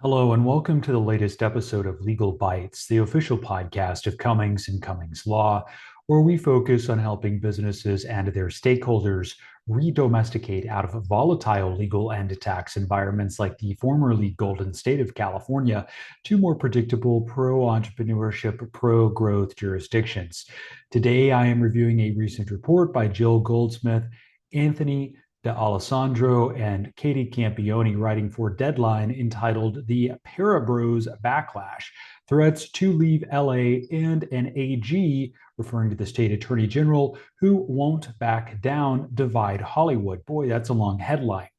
Hello, and welcome to the latest episode of Legal Bites, the official podcast of Cummings and Cummings Law, where we focus on helping businesses and their stakeholders re-domesticate out of volatile legal and tax environments like the formerly golden state of California to more predictable pro-entrepreneurship, pro-growth jurisdictions. Today, I am reviewing a recent report by Jill Goldsmith, Anthony D'Alessandro, and Katie Campione writing for Deadline entitled The Parabros Backlash, Threats to Leave LA, and an AG, referring to the state attorney general, who won't back down, divide Hollywood. Boy, that's a long headline.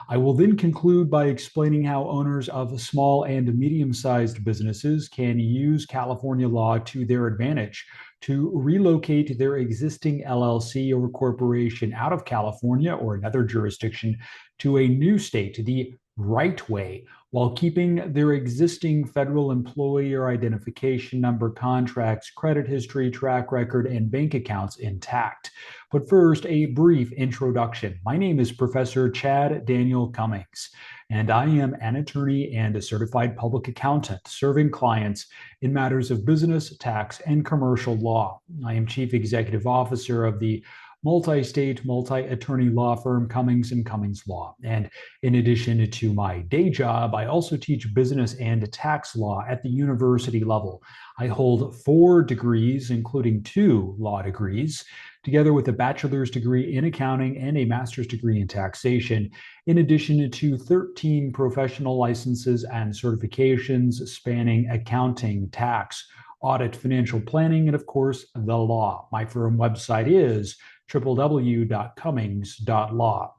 I will then conclude by explaining how owners of small and medium-sized businesses can use California law to their advantage to relocate their existing LLC or corporation out of California or another jurisdiction to a new state the right way while keeping their existing federal employer identification number, contracts, credit history, track record, and bank accounts intact. But first, a brief introduction. My name is Professor Chad Daniel Cummings, and I am an attorney and a certified public accountant serving clients in matters of business, tax, and commercial law. I am Chief Executive Officer of the multi-state, multi-attorney law firm Cummings and Cummings Law. And in addition to my day job, I also teach business and tax law at the university level. I hold 4 degrees, including 2 law degrees, together with a bachelor's degree in accounting and a master's degree in taxation, in addition to 13 professional licenses and certifications spanning accounting, tax, audit, financial planning, and of course, the law. My firm website is www.cummings.law.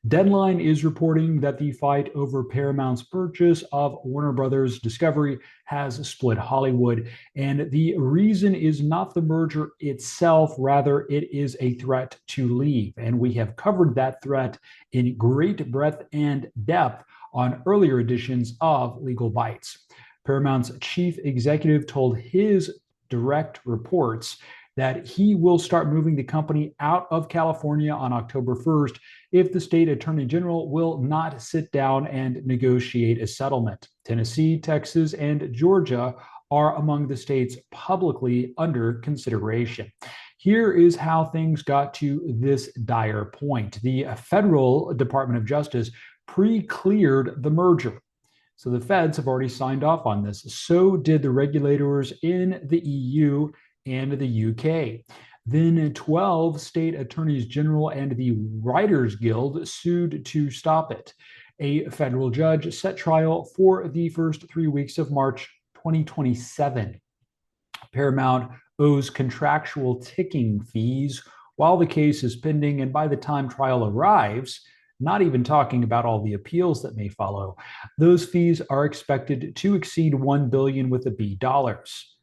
Deadline is reporting that the fight over Paramount's purchase of Warner Brothers Discovery has split Hollywood, and the reason is not the merger itself, rather it is a threat to leave. And we have covered that threat in great breadth and depth on earlier editions of Legal Bites. Paramount's chief executive told his direct reports that he will start moving the company out of California on October 1st if the state attorney general will not sit down and negotiate a settlement. Tennessee, Texas, and Georgia are among the states publicly under consideration. Here is how things got to this dire point. The federal Department of Justice pre-cleared the merger. So the feds have already signed off on this. So did the regulators in the EU and the UK. Then 12 state attorneys general and the Writers Guild sued to stop it. A federal judge set trial for the first 3 weeks of March 2027. Paramount owes contractual ticking fees while the case is pending, and by the time trial arrives, not even talking about all the appeals that may follow, those fees are expected to exceed $1 billion with a B dollars.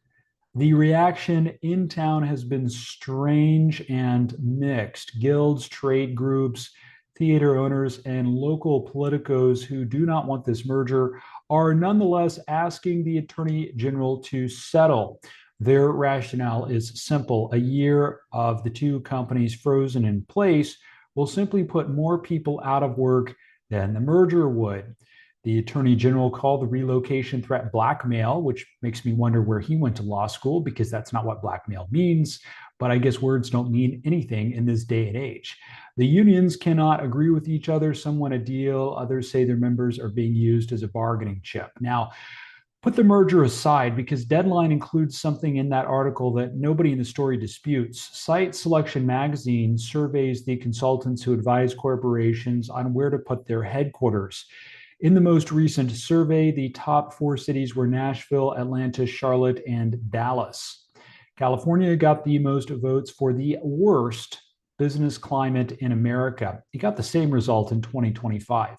The reaction in town has been strange and mixed. Guilds, trade groups, theater owners, and local politicos who do not want this merger are nonetheless asking the attorney general to settle. Their rationale is simple. A year of the two companies frozen in place will simply put more people out of work than the merger would. The attorney general called the relocation threat blackmail, which makes me wonder where he went to law school, because that's not what blackmail means. But I guess words don't mean anything in this day and age. The unions cannot agree with each other. Some want a deal. Others say their members are being used as a bargaining chip. Now, put the merger aside, because Deadline includes something in that article that nobody in the story disputes. Site Selection Magazine surveys the consultants who advise corporations on where to put their headquarters. In the most recent survey, the top 4 cities were Nashville, Atlanta, Charlotte, and Dallas. California got the most votes for the worst business climate in America. It got the same result in 2025.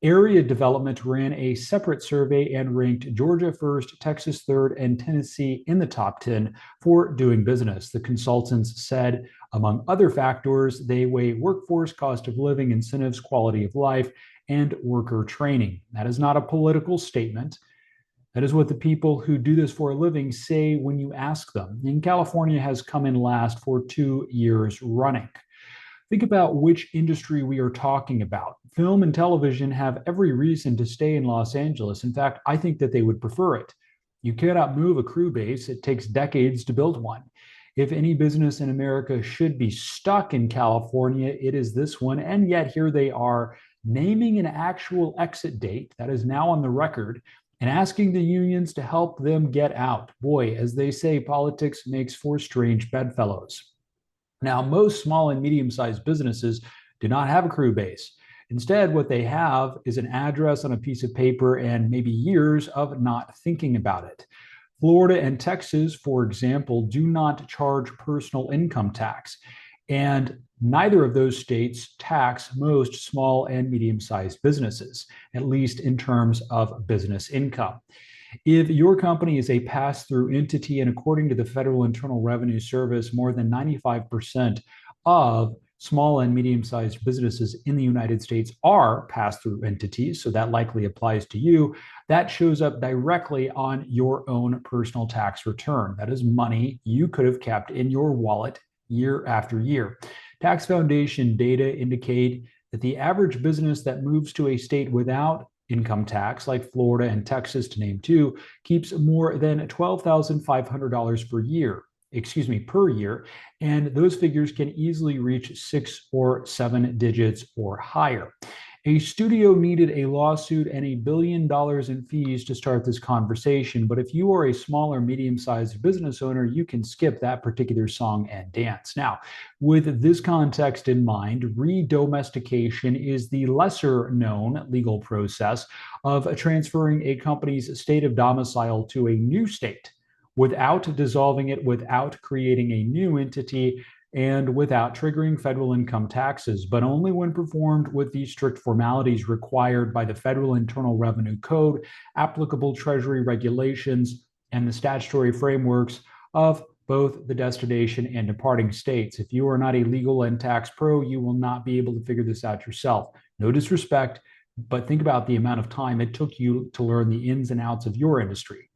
Area Development ran a separate survey and ranked Georgia first, Texas third, and Tennessee in the top 10 for doing business. The consultants said, among other factors, they weigh workforce, cost of living, incentives, quality of life, and worker training. That is not a political statement. That is what the people who do this for a living say when you ask them. And California has come in last for 2 years running. Think about which industry we are talking about. Film and television have every reason to stay in Los Angeles. In fact, I think that they would prefer it. You cannot move a crew base, it takes decades to build one. If any business in America should be stuck in California, it is this one. And yet, here they are naming an actual exit date that is now on the record and asking the unions to help them get out. Boy, as they say, politics makes for strange bedfellows. Now, most small and medium sized businesses do not have a crew base. Instead, what they have is an address on a piece of paper and maybe years of not thinking about it. Florida and Texas, for example, do not charge personal income tax. And neither of those states tax most small and medium sized businesses, at least in terms of business income. If your company is a pass through entity, and according to the Federal Internal Revenue Service, more than 95% of small and medium sized businesses in the United States are pass through entities, so that likely applies to you. That shows up directly on your own personal tax return. That is money you could have kept in your wallet year after year. Tax Foundation data indicate that the average business that moves to a state without income tax, like Florida and Texas, to name two, keeps more than $12,500 per year, and those figures can easily reach 6 or 7 digits or higher. A studio needed a lawsuit and $1 billion in fees to start this conversation, but if you are a small or medium-sized business owner, you can skip that particular song and dance. Now, with this context in mind, redomestication is the lesser-known legal process of transferring a company's state of domicile to a new state without dissolving it, without creating a new entity, and without triggering federal income taxes, but only when performed with the strict formalities required by the Federal Internal Revenue Code, applicable Treasury regulations, and the statutory frameworks of both the destination and departing states. If you are not a legal and tax pro, you will not be able to figure this out yourself. No disrespect, but think about the amount of time it took you to learn the ins and outs of your industry.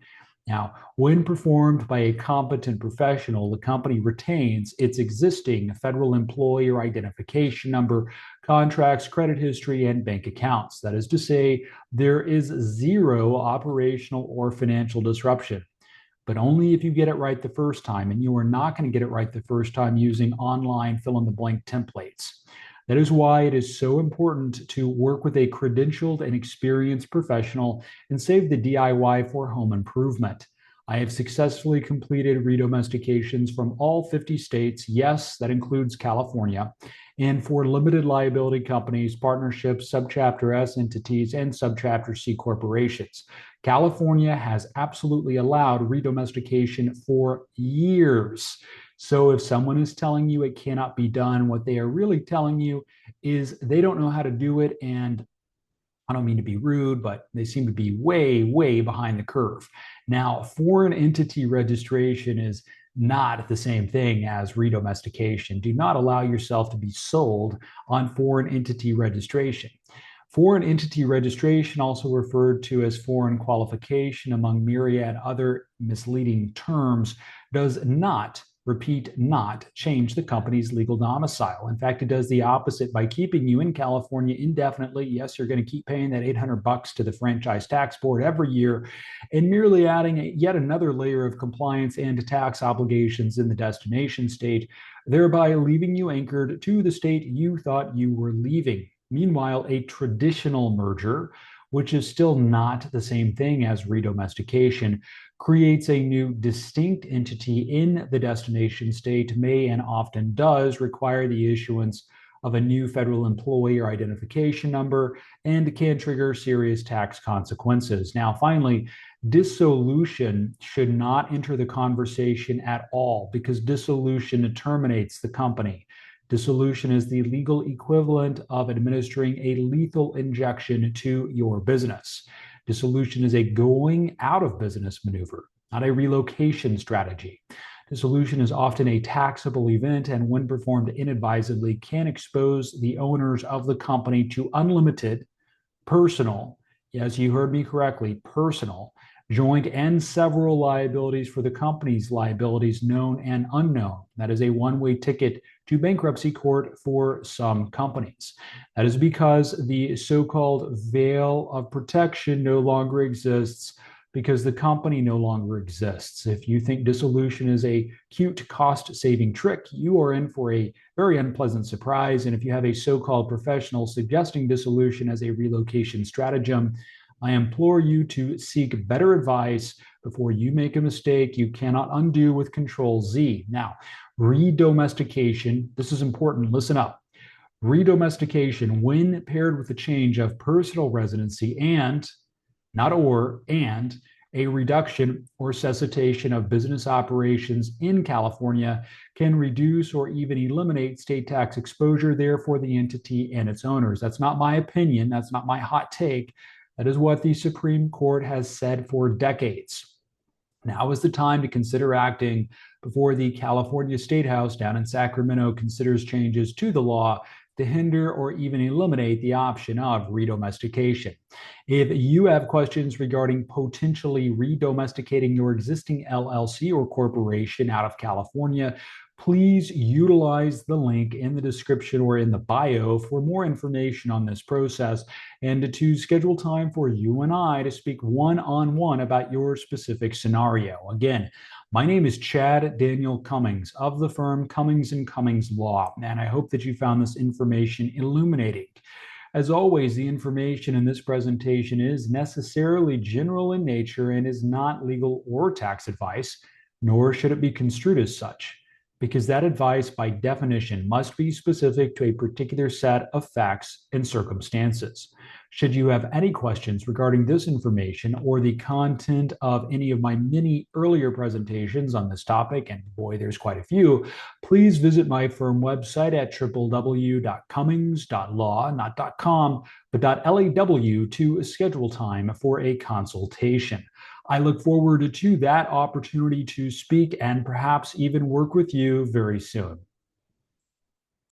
Now, when performed by a competent professional, the company retains its existing federal employer identification number, contracts, credit history, and bank accounts. That is to say, there is zero operational or financial disruption, but only if you get it right the first time. And you are not going to get it right the first time using online fill in the blank templates. That is why it is so important to work with a credentialed and experienced professional and save the DIY for home improvement. I have successfully completed redomestications from all 50 states. Yes, that includes California. And for limited liability companies, partnerships, subchapter S entities, and subchapter C corporations. California has absolutely allowed redomestication for years. So if someone is telling you it cannot be done, what they are really telling you is they don't know how to do it. And I don't mean to be rude, but they seem to be way, way behind the curve. Now, foreign entity registration is not the same thing as redomestication. Do not allow yourself to be sold on foreign entity registration. Foreign entity registration, also referred to as foreign qualification among myriad other misleading terms, does not, repeat, not change the company's legal domicile. In fact, it does the opposite by keeping you in California indefinitely. Yes, you're going to keep paying that $800 to the franchise tax board every year, and merely adding yet another layer of compliance and tax obligations in the destination state, thereby leaving you anchored to the state you thought you were leaving. Meanwhile, a traditional merger, which is still not the same thing as redomestication, creates a new distinct entity in the destination state, may and often does require the issuance of a new federal employer identification number, and can trigger serious tax consequences. Now, finally, dissolution should not enter the conversation at all, because dissolution terminates the company. Dissolution is the legal equivalent of administering a lethal injection to your business. Dissolution is a going out of business maneuver, not a relocation strategy. Dissolution is often a taxable event, and when performed inadvisedly, can expose the owners of the company to unlimited personal, yes, you heard me correctly, personal joint and several liabilities for the company's liabilities, known and unknown. That is a one-way ticket to bankruptcy court for some companies. That is because the so-called veil of protection no longer exists because the company no longer exists. If you think dissolution is a cute cost saving trick, you are in for a very unpleasant surprise. And if you have a so called professional suggesting dissolution as a relocation stratagem, I implore you to seek better advice before you make a mistake you cannot undo with Control Z. Now, redomestication, this is important, listen up. Redomestication, when paired with a change of personal residency and, not or, and a reduction or cessation of business operations in California, can reduce or even eliminate state tax exposure there for the entity and its owners. That's not my opinion. That's not my hot take. That is what the Supreme Court has said for decades. Now is the time to consider acting before the California State House down in Sacramento considers changes to the law to hinder or even eliminate the option of redomestication. If you have questions regarding potentially redomesticating your existing LLC or corporation out of California, please utilize the link in the description or in the bio for more information on this process and to schedule time for you and I to speak one-on-one about your specific scenario. Again, my name is Chad Daniel Cummings of the firm Cummings & Cummings Law, and I hope that you found this information illuminating. As always, the information in this presentation is necessarily general in nature and is not legal or tax advice, nor should it be construed as such, because that advice, by definition, must be specific to a particular set of facts and circumstances. Should you have any questions regarding this information or the content of any of my many earlier presentations on this topic, and boy, there's quite a few, please visit my firm website at www.cummings.law, not .com, but .law to schedule time for a consultation. I look forward to that opportunity to speak and perhaps even work with you very soon.